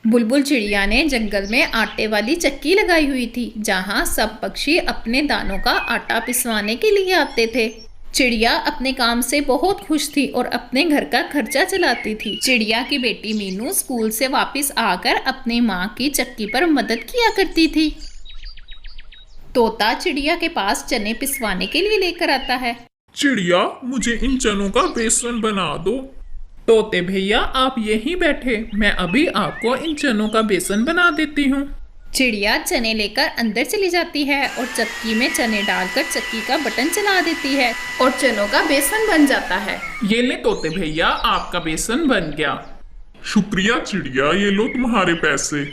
बुलबुल चिड़िया ने जंगल में आटे वाली चक्की लगाई हुई थी, जहाँ सब पक्षी अपने दानों का आटा पिसवाने के लिए आते थे। चिड़िया अपने काम से बहुत खुश थी और अपने घर का खर्चा चलाती थी। चिड़िया की बेटी मीनू स्कूल से वापस आकर अपनी माँ की चक्की पर मदद किया करती थी। तोता चिड़िया के पास चने पिसवाने के लिए लेकर आता है। चिड़िया, मुझे इन चनों का बेसन बना दो। तोते भैया आप यहीं बैठे, मैं अभी आपको इन चनों का बेसन बना देती हूँ। चिड़िया चने लेकर अंदर चली जाती है और चक्की में चने डालकर चक्की का बटन चला देती है और चनों का बेसन बन जाता है। ये ले तोते भैया, आपका बेसन बन गया। शुक्रिया चिड़िया, ये लो तुम्हारे पैसे।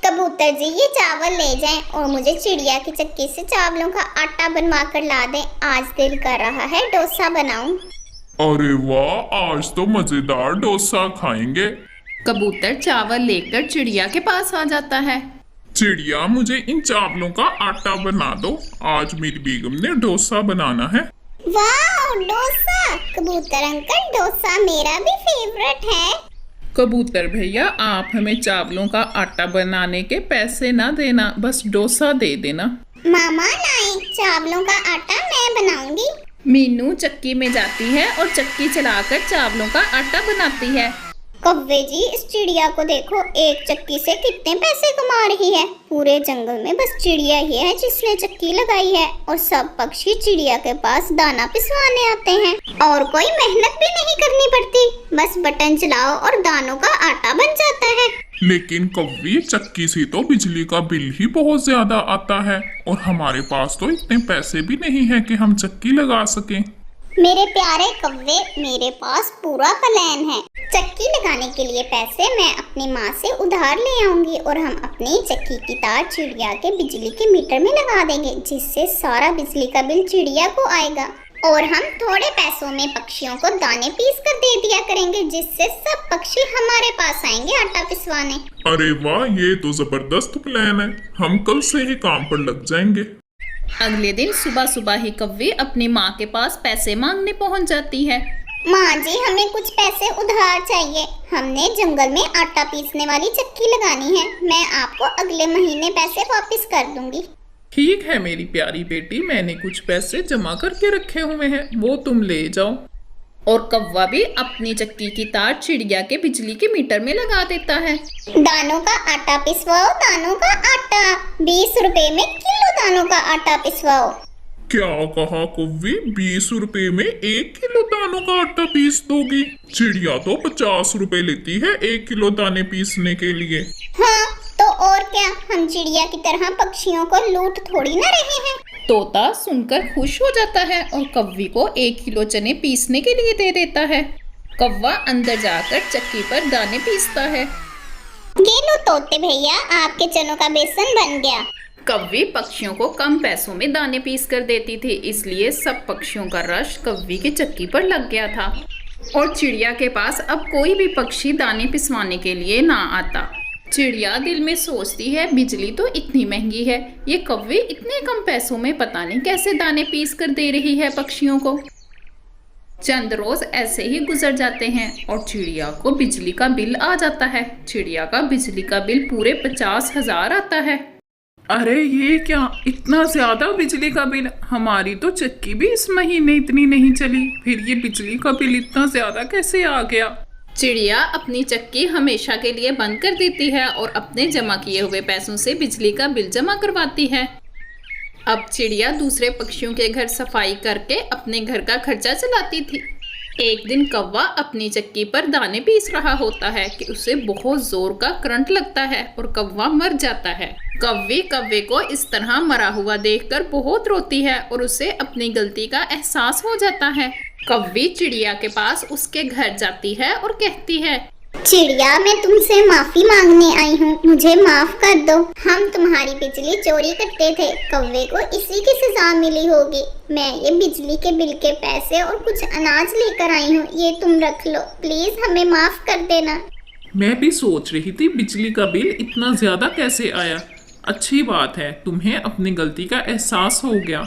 कबूतर जी, ये चावल ले जाएं और मुझे चिड़िया की चक्की से चावलों का आटा बनवा कर ला दें। आज दिल कर रहा है डोसा बनाऊं। अरे वाह, आज तो मजेदार डोसा खाएंगे। कबूतर चावल लेकर चिड़िया के पास आ जाता है। चिड़िया, मुझे इन चावलों का आटा बना दो, आज मेरी बेगम ने डोसा बनाना है। वाह, डोसा! कबूतर अंकल, डोसा मेरा भी फेवरेट है। कबूतर भैया आप हमें चावलों का आटा बनाने के पैसे ना देना, बस डोसा दे देना। मामा लाए, चावलों का आटा मैं बनाऊंगी। मीनू चक्की में जाती है और चक्की चलाकर चावलों का आटा बनाती है। कौवे जी, इस चिड़िया को देखो, एक चक्की से कितने पैसे कमा रही है। पूरे जंगल में बस चिड़िया ही है जिसने चक्की लगाई है और सब पक्षी चिड़िया के पास दाना पिसवाने आते हैं और कोई मेहनत भी नहीं करनी पड़ती, बस बटन चलाओ और दानों का आटा बन जाता है। लेकिन कौवी, चक्की से तो बिजली का बिल ही बहुत ज्यादा आता है और हमारे पास तो इतने पैसे भी नहीं है कि हम चक्की लगा सकें। मेरे प्यारे कौवे, मेरे पास पूरा प्लान है। चक्की लगाने के लिए पैसे मैं अपनी माँ से उधार ले आऊंगी और हम अपनी चक्की की तार चिड़िया के बिजली के मीटर में लगा देंगे, जिससे सारा बिजली का बिल चिड़िया को आएगा और हम थोड़े पैसों में पक्षियों को दाने पीस कर दे दिया करेंगे, जिससे सब पक्षी हमारे पास आएंगे आटा पिसवाने। अरे वाह, ये तो जबरदस्त प्लान है, हम कल से ही काम पर लग जाएंगे। अगले दिन सुबह सुबह ही कौवी अपनी माँ के पास पैसे मांगने पहुँच जाती है। माँ जी, हमें कुछ पैसे उधार चाहिए। हमने जंगल में आटा पीसने वाली चक्की लगानी है। मैं आपको अगले महीने पैसे वापस कर दूंगी। ठीक है मेरी प्यारी बेटी, मैंने कुछ पैसे जमा करके रखे हुए हैं, वो तुम ले जाओ। और कौवा भी अपनी चक्की की तार चिड़िया के बिजली के मीटर में लगा देता है। दानों का आटा पिसवाओ, दानों का आटा 20 रुपए में किलो दानों का आटा पिसवाओ। क्या कहा कौवी, 20 रुपए में 1 किलो दानों का आटा पीस दोगी? चिड़िया तो 50 रुपए लेती है 1 किलो दाने पीसने के लिए। हाँ तो और क्या, हम चिड़िया की तरह पक्षियों को लूट थोड़ी ना रहे हैं। तोता सुनकर खुश हो जाता है और कौवी को 1 किलो चने पीसने के लिए दे देता है। कौवा अंदर जाकर चक्की पर दाने पीसता है। ये लो तोते भैया, आपके चनों का बेसन बन गया। कौवी पक्षियों को कम पैसों में दाने पीस कर देती थी, इसलिए सब पक्षियों का रश कौवी की चक्की पर लग गया था और चिड़िया के पास अब कोई भी पक्षी दाने पिसवाने के लिए ना आता। चिड़िया दिल में सोचती है, बिजली तो इतनी महंगी है, ये कौवी इतने कम पैसों में पता नहीं कैसे दाने पीस कर दे रही है पक्षियों को। चंद रोज ऐसे ही गुजर जाते हैं और चिड़िया को बिजली का बिल आ जाता है। चिड़िया का बिजली का बिल पूरे 50,000 आता है। अरे ये क्या, इतना ज्यादा बिजली का बिल? हमारी तो चक्की भी इस महीने इतनी नहीं चली, फिर ये बिजली का बिल इतना ज्यादा कैसे आ गया? चिड़िया अपनी चक्की हमेशा के लिए बंद कर देती है और अपने जमा किए हुए पैसों से बिजली का बिल जमा करवाती है। अब चिड़िया दूसरे पक्षियों के घर सफाई करके अपने घर का खर्चा चलाती थी। एक दिन कौवा अपनी चक्की पर दाने पीस रहा होता है कि उसे बहुत जोर का करंट लगता है और कौवा मर जाता है। कौवे कौवे को इस तरह मरा हुआ देखकर बहुत रोती है और उसे अपनी गलती का एहसास हो जाता है। कौवी चिड़िया के पास उसके घर जाती है और कहती है, चिड़िया, मैं तुमसे माफी मांगने आई हूँ, मुझे माफ कर दो। हम तुम्हारी बिजली चोरी करते थे, कौवे को इसी की सजा मिली होगी। मैं ये बिजली के बिल के पैसे और कुछ अनाज लेकर आई हूँ, ये तुम रख लो, प्लीज हमें माफ कर देना। मैं भी सोच रही थी बिजली का बिल इतना ज्यादा कैसे आया। अच्छी बात है, तुम्हें अपनी गलती का एहसास हो गया।